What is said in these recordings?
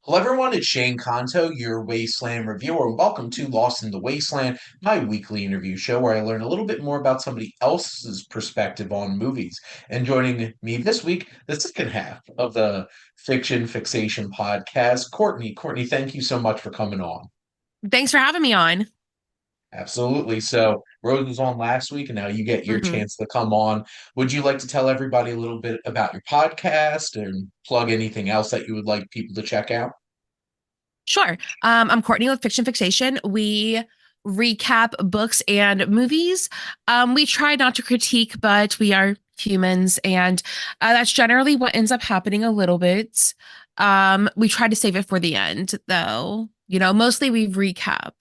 Hello, everyone. It's Shane Kanto, your Wasteland Reviewer. Welcome to Lost in the Wasteland, my weekly interview show where I learn a little bit more about somebody else's perspective on movies. And joining me this week, the second half of the Fixation podcast, Courtney. Courtney, thank you so much for coming on. Thanks for having me on. Absolutely. So, Rose was on last week, and now you get your hmm chance to come on. Would you like to tell everybody a little bit about your podcast and plug anything else that you would like people to check out? Sure. I'm Courtney with Fixation. We recap books and movies. We try not to critique, but we are humans, and that's generally what ends up happening a little bit. We try to save it for the end, though. Mostly we recap.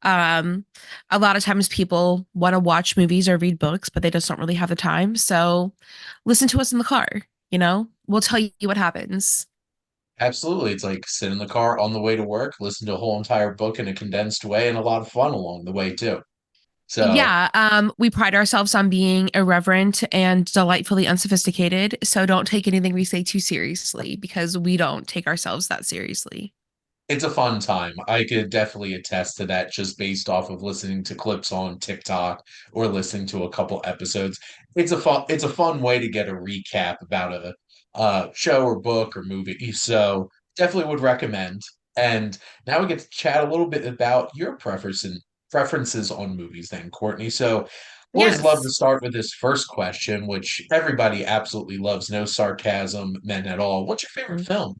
Um, a lot of times people want to watch movies or read books, but they just don't really have the time. So listen to us in the car. We'll tell you what happens. Absolutely. It's like sit in the car on the way to work, listen to a whole entire book in a condensed way, and a lot of fun along the way too. So Yeah, we pride ourselves on being irreverent and delightfully unsophisticated. So don't take anything we say too seriously because we don't take ourselves that seriously. it's a fun time. I could definitely attest to that just based off of listening to clips on TikTok or listening to a couple episodes. It's a fun way to get a recap about a show or book or movie. So definitely would recommend. And now we get to chat a little bit about your preferences on movies then, Courtney. So always love to Yes. start with this first question, which everybody absolutely loves. No sarcasm meant at all. What's your favorite film?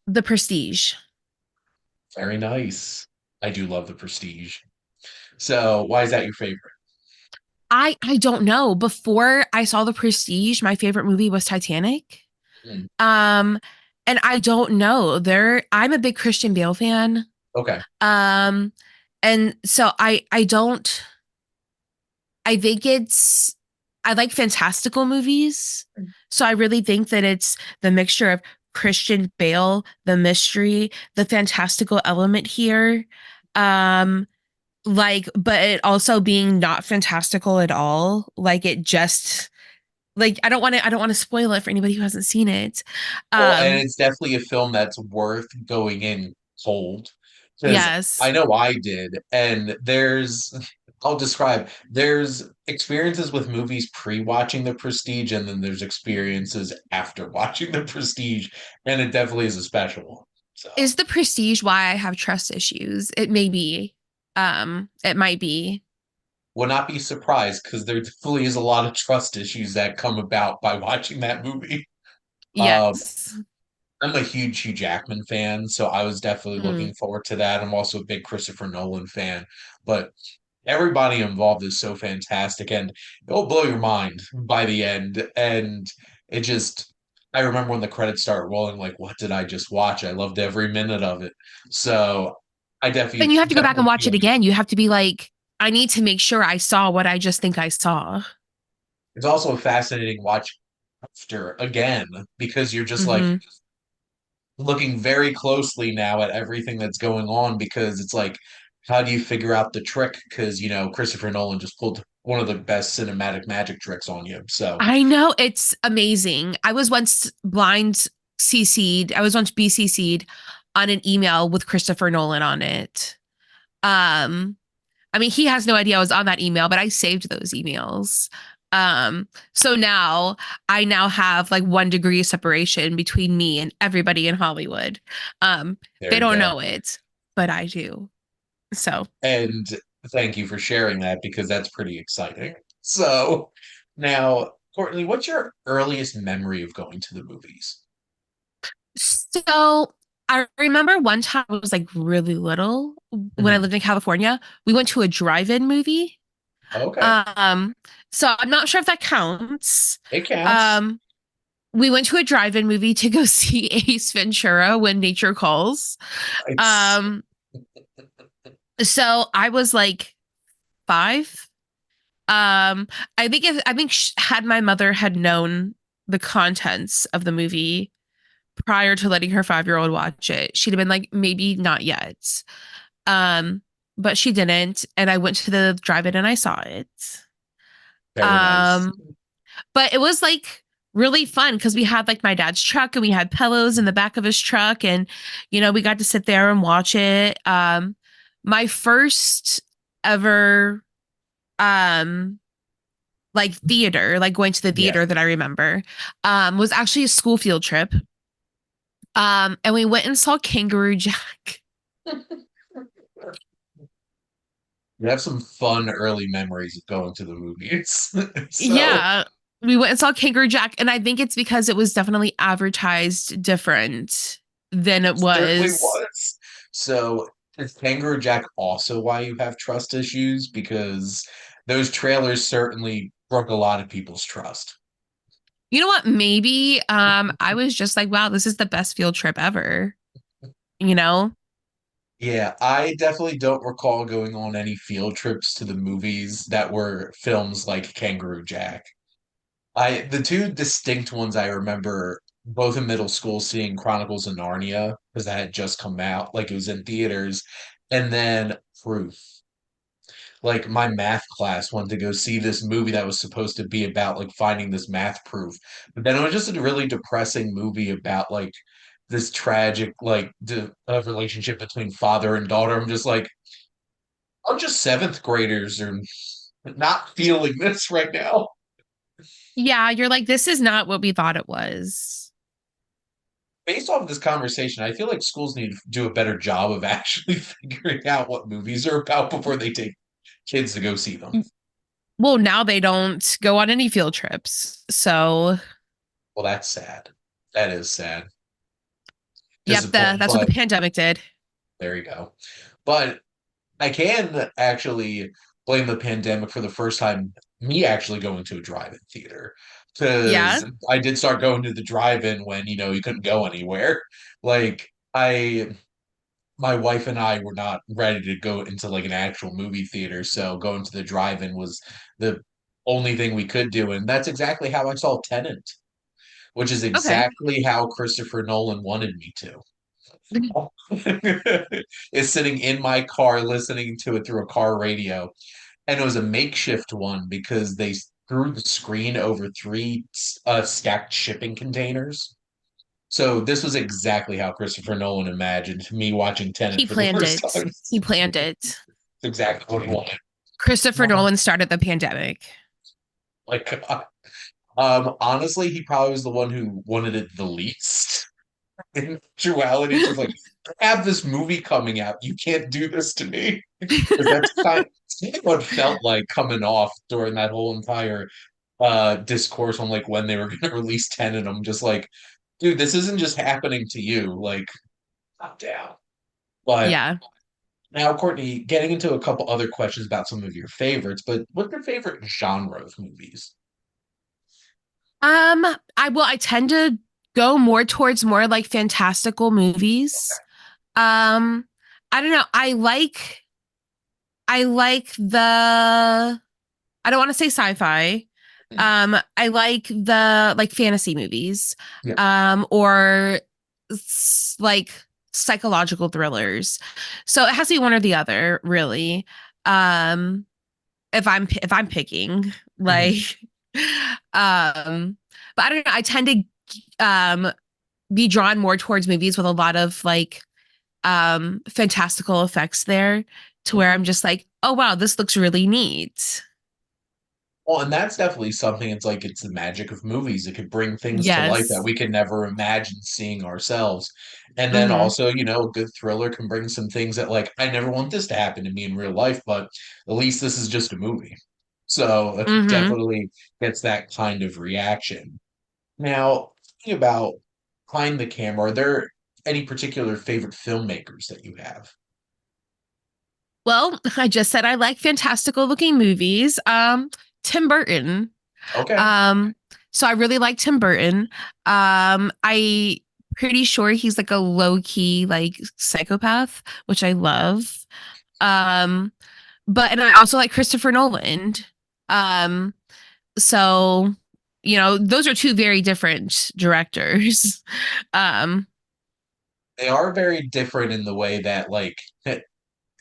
The Prestige. Very nice. I do love The Prestige. So why is that your favorite? I don't know. Before I saw The Prestige, my favorite movie was Titanic. Hmm, Um, and I don't know. I'm a big Christian Bale fan. okay. Um, and so I don't I think I like fantastical movies. So I really think that it's the mixture of Christian Bale, the mystery, the fantastical element here. Um, but it also being not fantastical at all. I don't want to spoil it for anybody who hasn't seen it. Well, and Um, it's definitely a film that's worth going in cold because I yes. know I did. And I'll describe, there's experiences with movies pre-watching The Prestige, and then there's experiences after watching The Prestige, and it definitely is a special one. So, Is the prestige why I have trust issues? It may be. It might be. will not be surprised because there definitely is a lot of trust issues that come about by watching that movie. Um, Yes. I'm a huge Hugh Jackman fan, so I was definitely Mm. looking forward to that. I'm also a big Christopher Nolan fan, but everybody involved is so fantastic, and it'll blow your mind by the end. And it just, I remember when the credits started rolling, like, what did I just watch? I loved every minute of it. So I Then definitely you have to go back and definitely watch feel it you. again. You have to be like, I need to make sure I saw what I just think I saw. It's also a fascinating watch after again because you're just like hmm looking very closely now at everything that's going on because it's like, how do you figure out the trick? Because, Christopher Nolan just pulled one of the best cinematic magic tricks on you. So I know it's amazing. I was once CC'd. I was once BCC'd on an email with Christopher Nolan on it. Um, I mean, he has no idea I was on that email, but I saved those emails. So now I now have like 1 degree of separation between me and everybody in Hollywood. there They you don't go. know it, but I do. So And thank you for sharing that because that's pretty exciting. So now, Courtney, what's your earliest memory of going to the movies? So I remember one time I was like really little when I Mhm. lived in California. We went to a drive-in movie. Okay, Um, so I'm not sure if that counts. it counts. Um, we went to a drive-in movie to go see Ace Ventura When Nature Calls. It's Um, so I was like 5. I think had my mother had known the contents of the movie prior to letting her 5-year-old watch it, she'd have been like, maybe not yet. Um, but she didn't, and I went to the drive-in and I saw it. very nice. Um, but it was like really fun because we had like my dad's truck and we had pillows in the back of his truck, and we got to sit there and watch it. My first ever um like theater, like going to the Yeah. theater that I remember, was actually a school field trip. And we went and saw Kangaroo Jack. You have some fun early memories of going to the movies. So Yeah, we went and saw Kangaroo Jack, and I think it's because it was definitely advertised different than it certainly was. was. So is Kangaroo Jack also why you have trust issues? Because those trailers certainly broke a lot of people's trust. You know what? Maybe I was just like, wow, this is the best field trip ever. You know? Yeah, I definitely don't recall going on any field trips to the movies that were films like Kangaroo Jack. The two distinct ones I remember both in middle school seeing Chronicles of Narnia because that had just come out, like it was in theaters, and then Proof. Like my math class wanted to go see this movie that was supposed to be about like finding this math proof, but then it was just a really depressing movie about like this tragic relationship between father and daughter. I'm just like, I'm just seventh graders are not feeling this right now. Yeah, you're like, this is not what we thought it was. Based off of this conversation, I feel like schools need to do a better job of actually figuring out what movies are about before they take kids to go see them. Well, now they don't go on any field trips. So, Well, that's sad. That is sad. yep, Disappointing, that's what the but pandemic did. there you go. But I can actually blame the pandemic for the first time, me actually going to a drive-in theater. Yeah. Because I did start going to the drive-in when, you couldn't go anywhere. Like, my wife and I were not ready to go into like an actual movie theater, so going to the drive-in was the only thing we could do. And that's exactly how I saw Tenant, which is Okay. exactly how Christopher Nolan wanted me to. Is sitting in my car listening to it through a car radio. And it was a makeshift one because they threw the screen over three stacked shipping containers. So this was exactly how Christopher Nolan imagined me watching Tenet He for the planned first it. time. He planned it. Exactly what he wanted. Christopher Nolan started the pandemic. Like, honestly, he probably was the one who wanted it the least. In actuality, it's just like, I have this movie coming out. You can't do this to me. Because that's kind of what it felt like coming off during that whole entire discourse on like when they were going to release Tenet. I'm just like, dude, this isn't just happening to you. Like, calm down. But Yeah. now, Courtney, getting into a couple other questions about some of your favorites, but what's your favorite genre of movies? I tend to go more towards more like fantastical movies. Um, I don't know. I like the I don't want to say sci-fi. I like the like fantasy movies. Yeah. Or like psychological thrillers. So it has to be one or the other, really. Um, if I'm picking, Mhm. like, um, but I don't know. I tend to be drawn more towards movies with a lot of like fantastical effects there, to where Mhm. I'm just like, oh wow, this looks really neat. Well, and that's definitely something. It's like it's the magic of movies. It could bring things to life that Yes. we could never imagine seeing ourselves. And then Mm-hmm. also, a good thriller can bring some things that like I never want this to happen to me in real life, but at least this is just a movie. So it Mm-hmm. definitely gets that kind of reaction. Now, thinking about behind the camera, are there any particular favorite filmmakers that you have? Well, I just said I like fantastical looking movies. Tim Burton. Okay. Um, so I really like Tim Burton. I pretty sure he's like a low key like psychopath, which I love. Um, and I also like Christopher Nolan. Um, so those are two very different directors. Um, They are very different in the way that like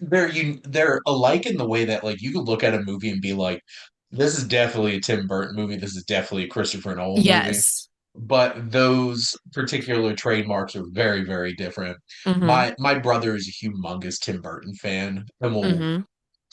they're alike in the way that like you could look at a movie and be like, this is definitely a Tim Burton movie. This is definitely a Christopher Nolan movie. yes. but those particular trademarks are very, very different. Mm-hmm. My brother is a humongous Tim Burton fan and will Mm-hmm.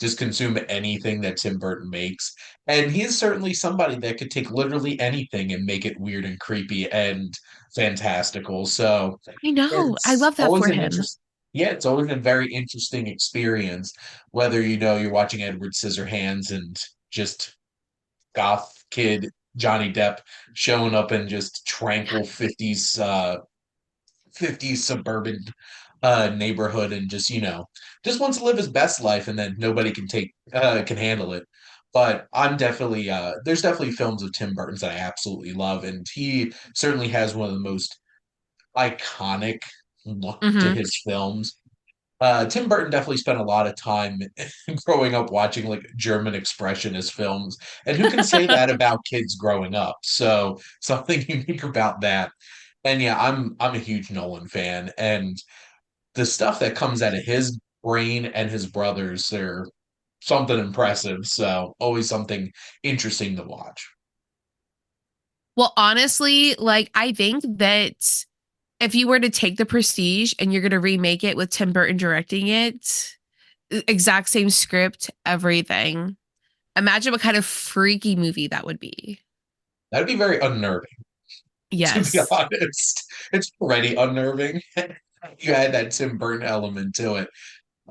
just consume anything that Tim Burton makes. And he is certainly somebody that could take literally anything and make it weird and creepy and fantastical. So I know. I it's love that always for an him. interest. Yeah, it's always a very interesting experience, whether you're watching Edward Scissorhands and just goth kid Johnny Depp showing up in just tranquil 50s suburban neighborhood and just wants to live his best life and then nobody can handle it. But I'm definitely there's definitely films of Tim Burton's that I absolutely love, and he certainly has one of the most iconic look to Mm-hmm. his films. Tim Burton definitely spent a lot of time growing up watching like German expressionist films, and who can say that about kids growing up? So something unique about that. And yeah, I'm a huge Nolan fan, and the stuff that comes out of his brain and his brothers, they're something impressive. So always something interesting to watch. Well, honestly, like I think that if you were to take The Prestige and you're going to remake it with Tim Burton directing it, exact same script, everything. Imagine what kind of freaky movie that would be. That'd be very unnerving, to be Yes. honest. It's already unnerving. You add that Tim Burton element to it.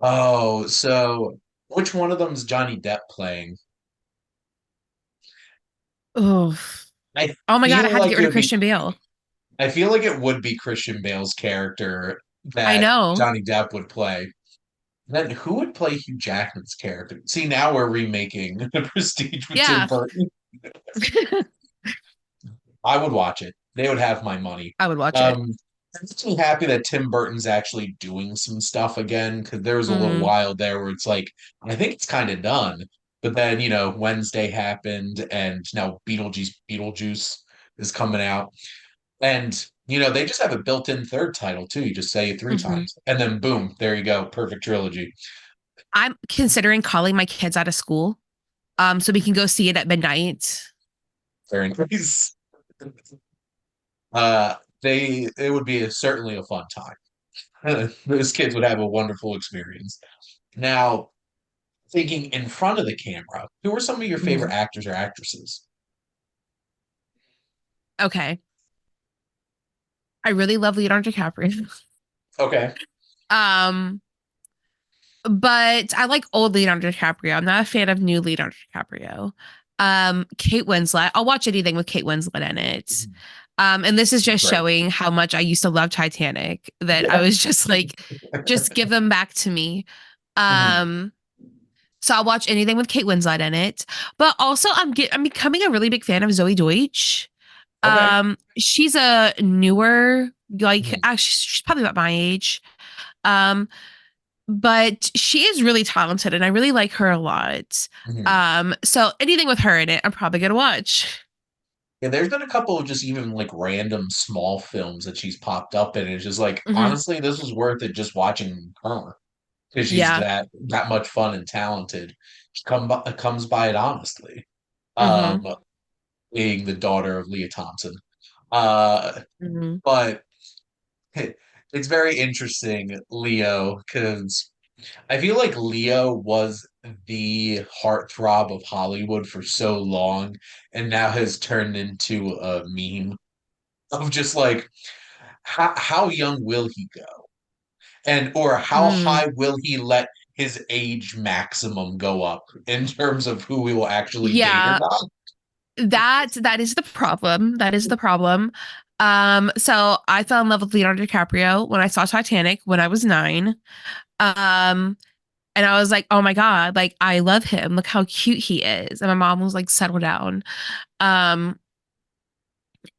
Oh, so which one of them is Johnny Depp playing? Oh. I Oh my God, I feel had to like get it rid of would be Christian Bale. I feel like it would be Christian Bale's character I that know. Johnny Depp would play. Then who would play Hugh Jackman's character? See, now we're remaking The Prestige with Tim Yeah. Burton. I would watch it. They would have my money. I would watch it. Um, I'm just happy that Tim Burton's actually doing some stuff again because there was a little Hmm. while there where it's like, I think it's kind of done. But then, Wednesday happened and now Beetlejuice is coming out. And, they just have a built-in third title too. You just say it three Hmm. times. And then boom, there you go. Perfect trilogy. I'm considering calling my kids out of school, so we can go see it at midnight. Very nice. Uh, it would be certainly a fun time. Those kids would have a wonderful experience. Now, thinking in front of the camera, who are some of your favorite Mhm. actors or actresses? Okay. I really love Leonardo DiCaprio. Okay. Um, but I like old Leonardo DiCaprio. I'm not a fan of new Leonardo DiCaprio. Kate Winslet. I'll watch anything with Kate Winslet in it. And this is just Great. showing how much I used to love Titanic, that I Yeah. was just like, just give them back to me. Mhm. Um, so I'll watch anything with Kate Winslet in it. But also I'm becoming a really big fan of Zoe Deutsch. Okay. She's a newer, like Mhm. actually she's probably about my age. Um, but she is really talented and I really like her a lot. Mhm. So anything with her in it, I'm probably gonna watch. Yeah, there's been a couple of just even like random small films that she's popped up in. It's just like, Hmm. honestly, this was worth it just watching her because she's Yeah. that much fun and talented. Comes by it honestly. Hmm. Um, being the daughter of Leah Thompson. Uh, Hmm. but it's very interesting, Leo, because I feel like Leo was the heartthrob of Hollywood for so long, and now has turned into a meme of just like how young will he go, and or how Mm. high will he let his age maximum go up in terms of who we will actually date or Yeah, not. that is the problem. That is the problem. So I fell in love with Leonardo DiCaprio when I saw Titanic when I was 9. Um, and I was like, oh my God, like I love him. Look how cute he is. And my mom was like, settle down. Um,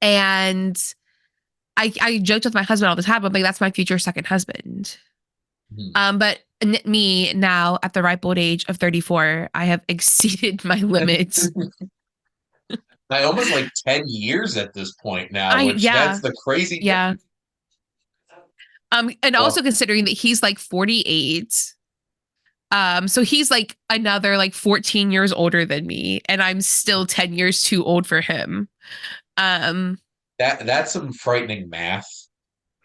and I joked with my husband all the time. I'm like, that's my future second husband. Mhm. But me now at the ripe old age of 34, I have exceeded my limit. I almost like 10 years at this point now, I which that's yeah, the crazy thing. yeah. And Well, also considering that he's like 48. So he's like another like 14 years older than me, and I'm still 10 years too old for him. Um, that's some frightening math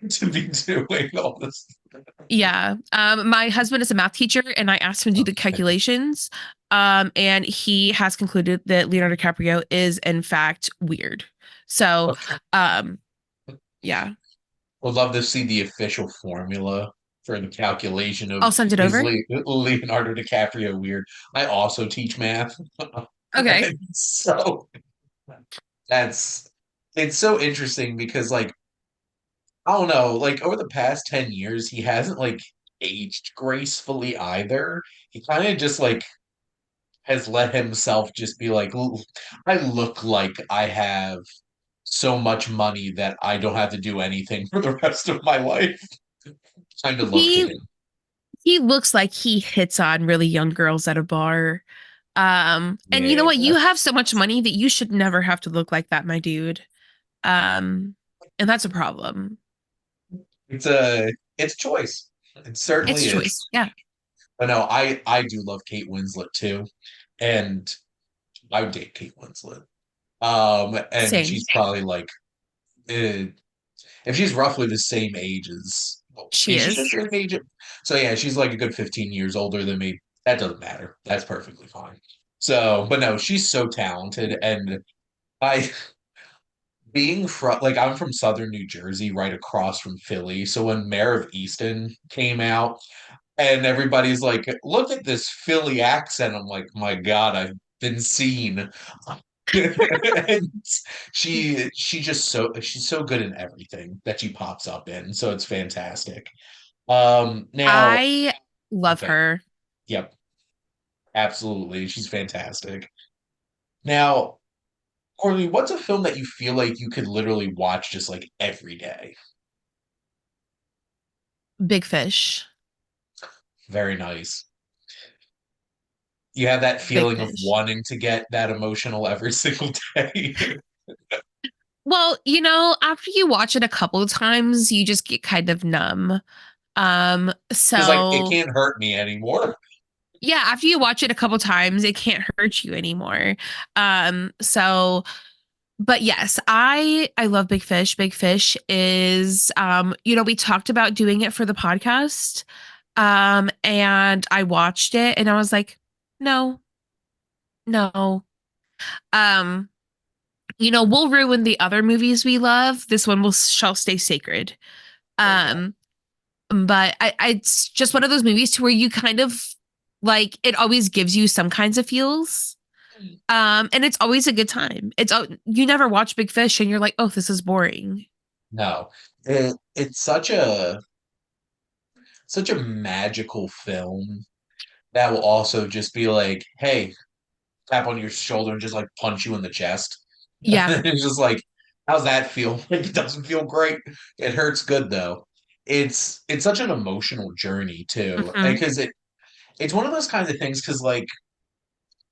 to be doing all this. Yeah. My husband is a math teacher, and I asked him to do the calculations. And he has concluded that Leonardo DiCaprio is in fact weird. So, um, yeah, Would love to see the official formula for the calculation of I'll send it is over. Leonardo DiCaprio weird. I also teach math. Okay. And so that's it's so interesting because like I don't know, like over the past 10 years he hasn't like aged gracefully either. He kind of just like has let himself just be like I look like I have so much money that I don't have to do anything for the rest of my life. Kind of look to He him. he looks like he hits on really young girls at a bar. And you know Yeah. what? You have so much money that you should never have to look like that, my dude. Um, and that's a problem. It's a choice. It It's certainly a is. choice. Yeah. But no, I do love Kate Winslet too. And I would date Kate Winslet. And Same. she's probably like if she's roughly the same age as well, She is she the is. same age? So yeah, she's like a good 15 years older than me. That doesn't matter. That's perfectly fine. So, but no, she's so talented and I being from like I'm from southern New Jersey, right across from Philly. So when Mayor of Easton came out and everybody's like, look at this Philly accent, I'm like, my God, I've been seen. And she's so good in everything that she pops up in. So it's fantastic. Now I love okay, her. yep, absolutely. She's fantastic. Now, Courtney, what's a film that you feel like you could literally watch just like every day? Big Fish. Very nice. You have that Big feeling of Fish. wanting to get that emotional every single day. Well, after you watch it a couple of times, you just get kind of numb. It's like it So can't hurt me anymore. yeah, after you watch it a couple times, it can't hurt you anymore. So but yes, I love Big Fish. Big Fish is we talked about doing it for the podcast. And I watched it and I was like, no, no. Um, we'll ruin the other movies we love. This one will shall stay sacred. There you go. Um, but it's just one of those movies to where you kind of like it always gives you some kinds of feels. And it's always a good time. You never watch Big Fish and you're like, oh, this is boring. No, it's such a magical film that will also just be like, hey, tap on your shoulder and just like punch you in the chest. Yeah. And it's just like, how's that feel? Like it doesn't feel great. It hurts good though. It's such an emotional journey too. Hmm. Because it's one of those kinds of things because like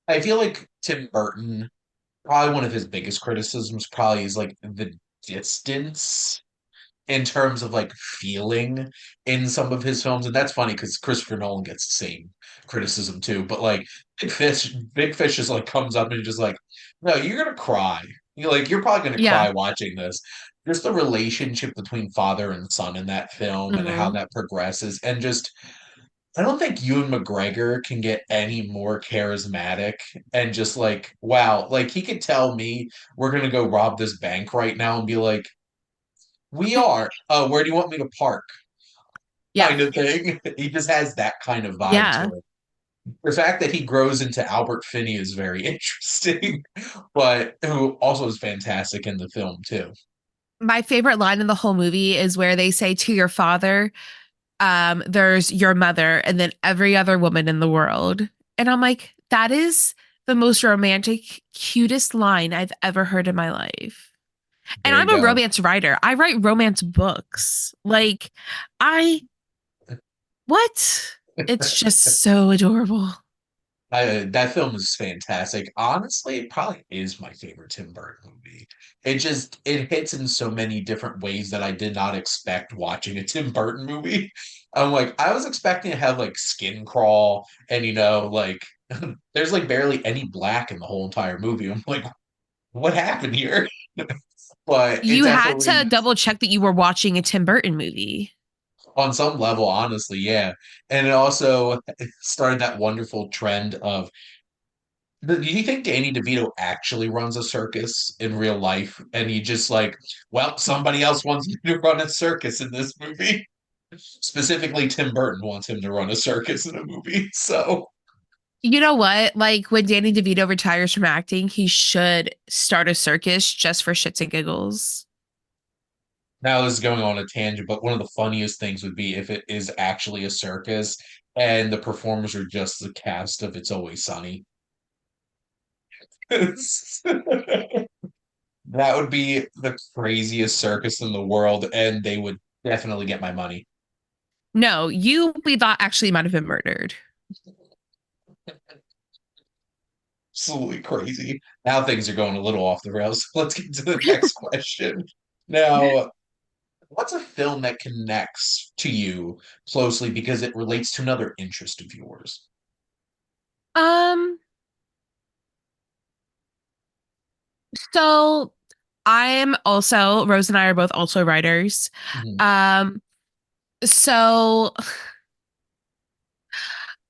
I feel like Tim Burton, probably one of his biggest criticisms probably is like the distance in terms of like feeling in some of his films. And that's funny because Christopher Nolan gets the same criticism too. But like Big Fish just like comes up and just like, no, you're gonna cry. You're probably gonna Yeah. cry watching this. Just the relationship between father and son in that film and how Hmm. that progresses. And just I don't think Ewan McGregor can get any more charismatic and just like, wow, like he could tell me we're gonna go rob this bank right now and be like, we are. Where do you want me to park? Yeah. Kind of thing. He just has that kind of vibe to Yeah. it. The fact that he grows into Albert Finney is very interesting, but who also is fantastic in the film too. My favorite line in the whole movie is where they say to your father, there's your mother and then every other woman in the world. And I'm like, that is the most romantic, cutest line I've ever heard in my life. And There you I'm a go. romance writer. I write romance books. Like, I, what? It's just so adorable. That film is fantastic. Honestly, it probably is my favorite Tim Burton movie. It hits in so many different ways that I did not expect watching a Tim Burton movie. I'm like, I was expecting to have like skin crawl and like there's like barely any black in the whole entire movie. I'm like, what happened here? But it You had definitely, to double check that you were watching a Tim Burton movie. on some level, honestly, yeah. And it also started that wonderful trend of, do you think Danny DeVito actually runs a circus in real life? And he just like, well, somebody else wants me to run a circus in this movie. Specifically, Tim Burton wants him to run a circus in a movie. So You know what? Like when Danny DeVito retires from acting, he should start a circus just for shits and giggles. now this is going on a tangent, but one of the funniest things would be if it is actually a circus and the performers are just the cast of It's Always Sunny. That would be the craziest circus in the world, and they would definitely get my money. No, you we thought actually might have been murdered. Absolutely crazy. Now things are going a little off the rails. Let's get to the next question. Now, what's a film that connects to you closely because it relates to another interest of yours? Um, so I'm also Rose and I are both also writers. Mhm, Um, so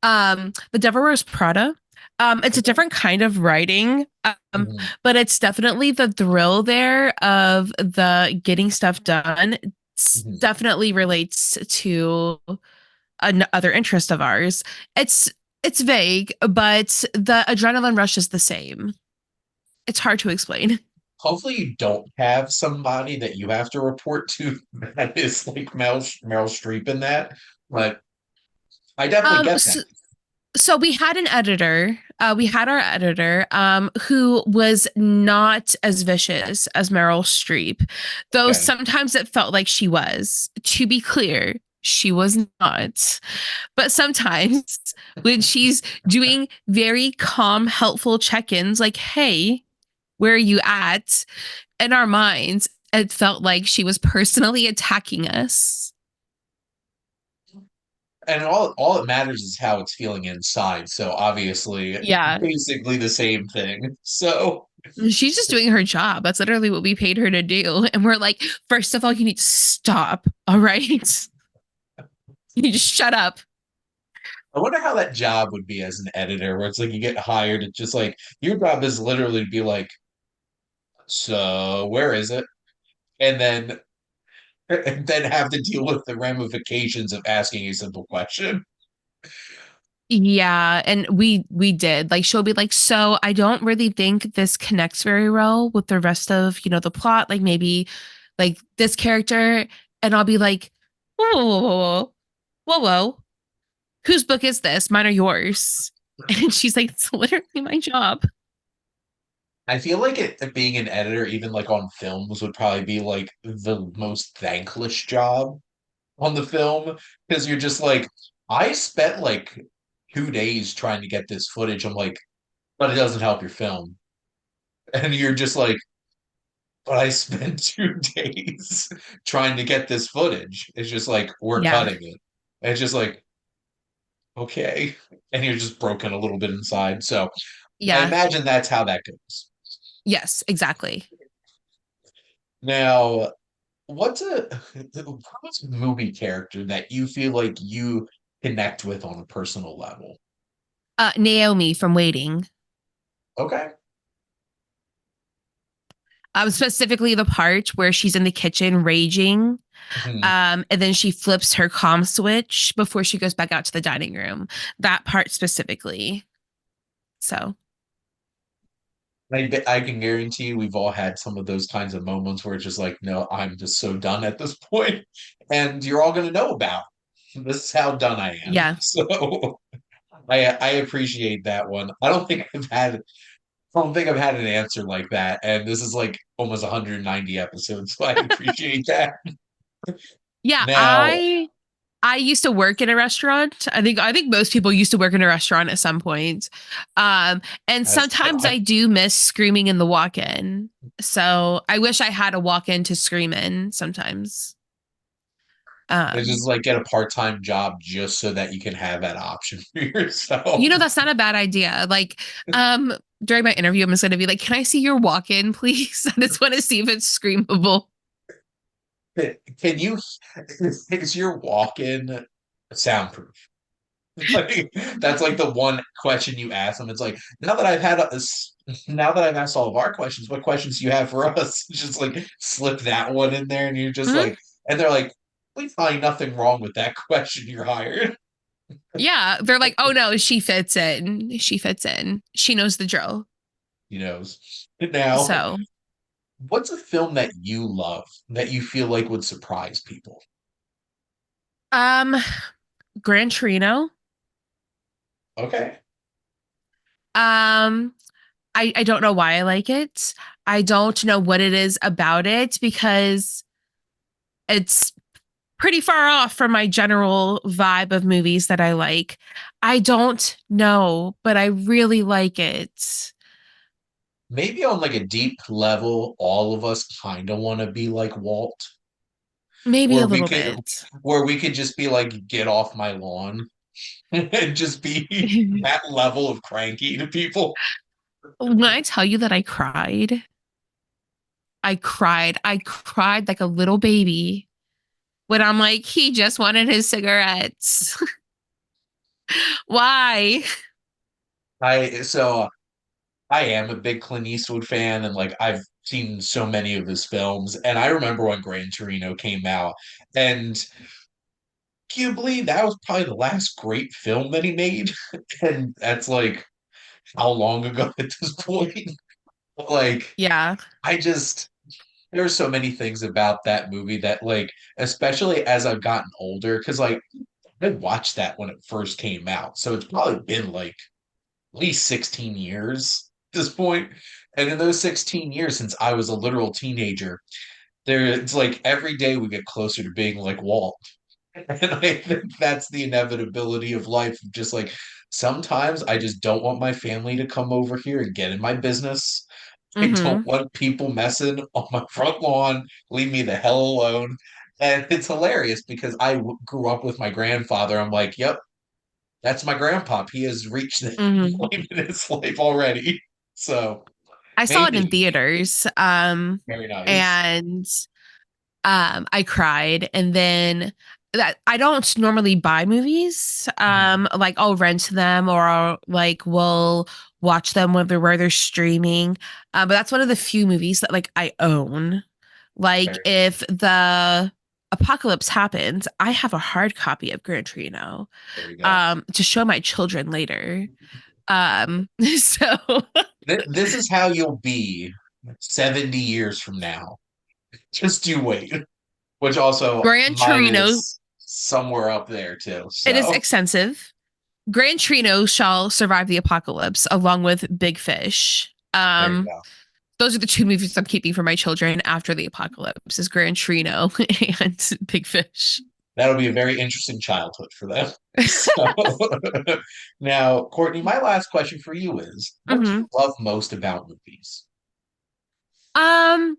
The Devil Wears Prada. It's a okay. different kind of writing, Mhm, but it's definitely the thrill there of the getting stuff done. mhm. Definitely relates to another interest of ours. It's it's vague, but the adrenaline rush is the same. It's hard to explain. Hopefully, you don't have somebody that you have to report to that is like Meryl Streep in that, but I definitely Um, get that. so, so we had an editor. We had our editor, who was not as vicious as Meryl Streep, though Okay. sometimes it felt like she was. To be clear, she was not. But sometimes when she's doing very calm, helpful check-ins, like, "Hey, where are you at?" In our minds, it felt like she was personally attacking us. And all that matters is how it's feeling inside. So obviously, Yeah. basically the same thing. So She's just doing her job. That's literally what we paid her to do. And we're like, first of all, you need to stop. All right. You just shut up. I wonder how that job would be as an editor, where it's like you get hired, it's just like your job is literally to be like, so where is it? And then and then have to deal with the ramifications of asking a simple question. Yeah, and we did. Like she'll be like, "So, I don't really think this connects very well with the rest of, the plot, like maybe like this character." And I'll be like, "Whoa, whoa, whoa, whoa. Whoa, whoa. Whose book is this? Mine or yours?" And she's like, "It's literally my job." I feel like it being an editor, even like on films, would probably be like the most thankless job on the film because you're just like, I spent like 2 days trying to get this footage. I'm like, but it doesn't help your film. And you're just like, but I spent 2 days trying to get this footage. It's just like, we're Yeah. cutting it. And it's just like, okay. And you're just broken a little bit inside. So I Yeah. imagine that's how that goes. Yes, exactly. Now, what's a movie character that you feel like you connect with on a personal level? Naomi from Waiting. Okay. Specifically the part where she's in the kitchen raging, Mhm. and then she flips her comm switch before she goes back out to the dining room. That part specifically. So I can guarantee you we've all had some of those kinds of moments where it's just like, no, I'm just so done at this point, and you're all going to know about. This is how done I am. yeah, So I appreciate that one. I don't think I've had an answer like that, and this is like almost 190 episodes, so I appreciate that. yeah. Now, I used to work in a restaurant. I think most people used to work in a restaurant at some point. And as did sometimes I. I do miss screaming in the walk-in. So I wish I had a walk-in to scream in sometimes. It's Um, just like get a part-time job just so that you can have that option for yourself. that's not a bad idea. Like, during my interview, I'm just going to be like, can I see your walk in, please? I just want to see if it's screamable. Can you, is your walk-in soundproof? Like, that's like the one question you ask them. It's like, now that I've asked all of our questions, what questions do you have for us? Just like slip that one in there, and you're just Mhm. like, and they're like, we find nothing wrong with that question. You're hired. Yeah. They're like, oh no, she fits in. She fits in. She knows the drill. You know. Now, So, what's a film that you love that you feel like would surprise people? um, Gran Torino. Okay. Um, I don't know why I like it. I don't know what it is about it because it's pretty far off from my general vibe of movies that I like. I don't know, but I really like it. Maybe on like a deep level, all of us kind of want to be like Walt, Maybe a where we little could bit. where we could just be like, get off my lawn and just be that level of cranky to people. When I tell you that I cried, I cried. I cried like a little baby when I'm like, he just wanted his cigarettes. Why? I am a big Clint Eastwood fan, and like I've seen so many of his films, and I remember when Gran Torino came out, and can you believe that was probably the last great film that he made? And that's like how long ago at this point? Like, Yeah. I just there are so many things about that movie that like, especially as I've gotten older, because like I watched that when it first came out, so it's probably been like at least 16 years at this point. And in those 16 years, since I was a literal teenager, it's like every day we get closer to being like Walt. And I think that's the inevitability of life. Just like sometimes I just don't want my family to come over here and get in my business. I don't Mm-hmm. want people messing on my front lawn. Leave me the hell alone. And it's hilarious because grew up with my grandfather. I'm like, yep, that's my grandpop. He has reached that Mm-hmm. point in his life already. So I saw it in maybe theaters. very nice. And I cried. And then that I don't normally buy movies. Mhm. Like I'll rent them or like we'll watch them where they're streaming. But that's one of the few movies that like I own. Like Very if the apocalypse happens, I have a hard copy of Gran Torino there you go. to show my children later. So This is how you'll be 70 years from now. Just you wait. Which also Gran mine Torino, is somewhere up there too. it is So extensive. Gran Torino shall survive the apocalypse along with Big Fish. there you go. Those are the two movies I'm keeping for my children after the apocalypse is Gran Torino and Big Fish. That'll be a very interesting childhood for them. So now, Courtney, my last question for you is what do Hmm. you love most about movies? Um,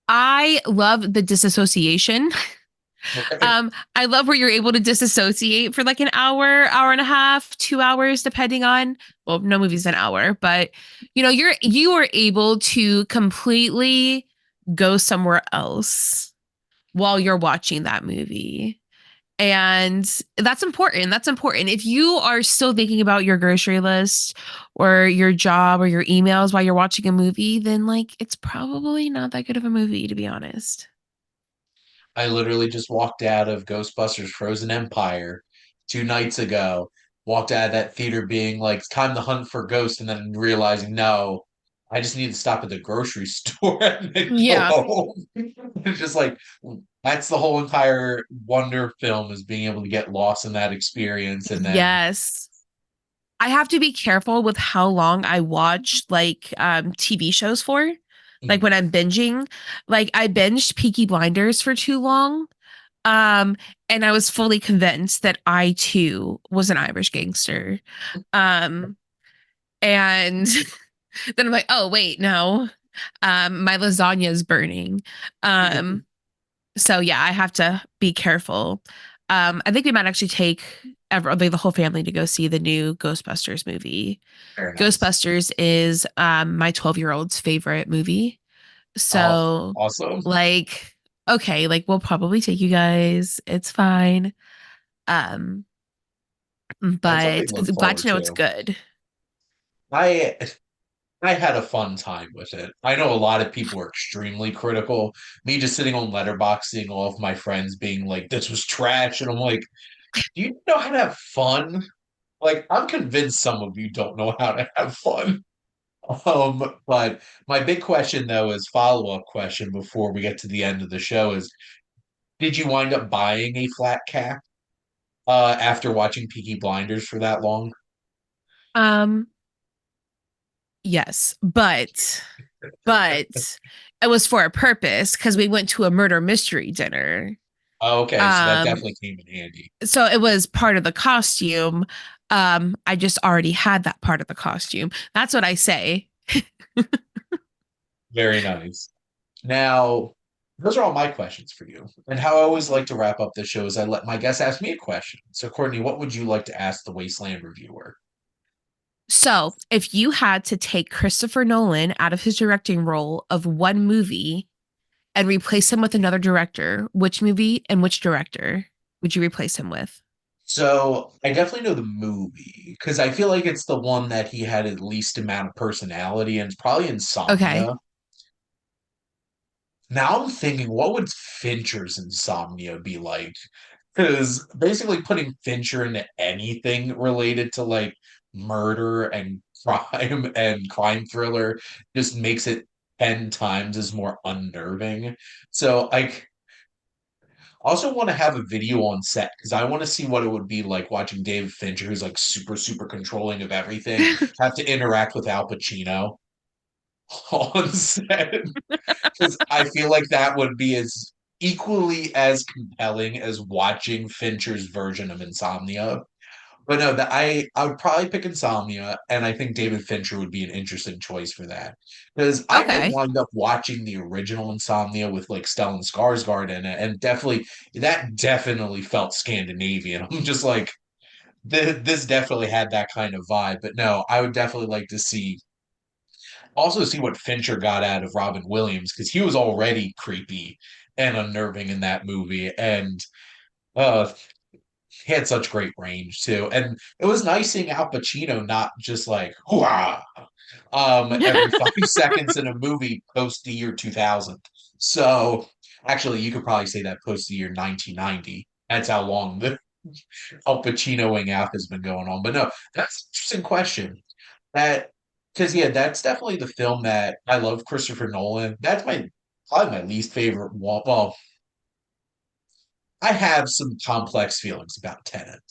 I love the disassociation. Okay. I love where you're able to disassociate for like an hour, hour and a half, 2 hours, depending on, well, no movie's an hour, but you are able to completely go somewhere else while you're watching that movie. And that's important. That's important. If you are still thinking about your grocery list or your job or your emails while you're watching a movie, then like it's probably not that good of a movie, to be honest. I literally just walked out of Ghostbusters Frozen Empire 2 nights ago. Walked out of that theater being like, it's time to hunt for ghosts, and then realizing, no, I just need to stop at the grocery store and then go Yeah. home. It's just like, that's the whole entire wonder film is being able to get lost in that experience. And then, Yes. I have to be careful with how long I watch like TV shows for. Like mm, when I'm binging, like I binged Peaky Blinders for too long. Um, and I was fully convinced that I too was an Irish gangster. Um, and then I'm like, oh wait, no. My lasagna is burning. So yeah, I have to be careful. I think we might actually take the whole family to go see the new Ghostbusters movie. Very nice. Ghostbusters is my 12-year-old's favorite movie. Oh, So, awesome. like, okay, like we'll probably take you guys. It's fine. Um, That's something but to look glad forward to know it's to. good. I I had a fun time with it. I know a lot of people were extremely critical. Me just sitting on Letterboxd, seeing all of my friends being like, "This was trash," and I'm like, "Do you know how to have fun?" Like, I'm convinced some of you don't know how to have fun. But my big question though is follow-up question before we get to the end of the show is, did you wind up buying a flat cap after watching Peaky Blinders for that long? Um, yes, but it was for a purpose because we went to a murder mystery dinner. Oh, okay, so that Um, definitely came in handy. so it was part of the costume. I just already had that part of the costume. That's what I say. Very nice. Now, those are all my questions for you. And how I always like to wrap up the show is I let my guests ask me a question. So, Courtney, what would you like to ask the Wasteland Reviewer? So, if you had to take Christopher Nolan out of his directing role of one movie and replace him with another director, which movie and which director would you replace him with? So, I definitely know the movie because I feel like it's the one that he had at least amount of personality, and it's probably Okay. Insomnia. Now I'm thinking, what would Fincher's Insomnia be like? Because basically putting Fincher into anything related to like murder and crime and crime thriller just makes it 10 times as more unnerving. So I also want to have a video on set because I want to see what it would be like watching David Fincher, who's like super, super controlling of everything, have to interact with Al Pacino on set. Because I feel like that would be as equally as compelling as watching Fincher's version of Insomnia. But no, I would probably pick Insomnia, and I think David Fincher would be an interesting choice for that. Because I did Okay. wind up watching the original Insomnia with like Stellan Skarsgård in it, and definitely that definitely felt Scandinavian. I'm just like this definitely had that kind of vibe. But no, I would definitely like to see what Fincher got out of Robin Williams because he was already creepy and unnerving in that movie, and uh, he had such great range too. And it was nice seeing Al Pacino not just like hooah every 5 seconds in a movie post the year 2000. So actually, you could probably say that post the year 1990. That's how long the Al Pacinoing out has been going on. But no, that's an interesting question. That because yeah, that's definitely the film that I love. Christopher Nolan. That's my probably my least favorite one. Well, I have some complex feelings about Tenet.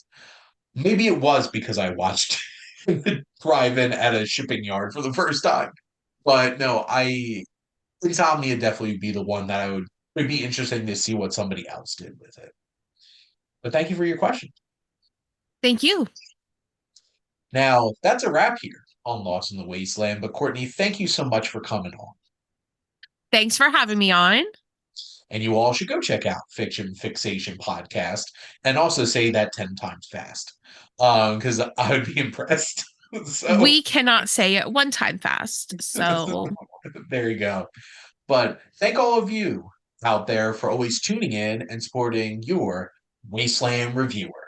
Maybe it was because I watched the drive-in at a shipping yard for the first time. But no, I Insomnia definitely would be the one that would be interesting to see what somebody else did with it. But thank you for your question. Thank you. Now that's a wrap here on Lost in the Wasteland. But Courtney, thank you so much for coming on. Thanks for having me on. And you all should go check out Fiction Fixation podcast and also say that 10 times fast. Because I would be impressed. So We cannot say it one time fast. So there you go. But thank all of you out there for always tuning in and supporting your Wasteland Reviewer.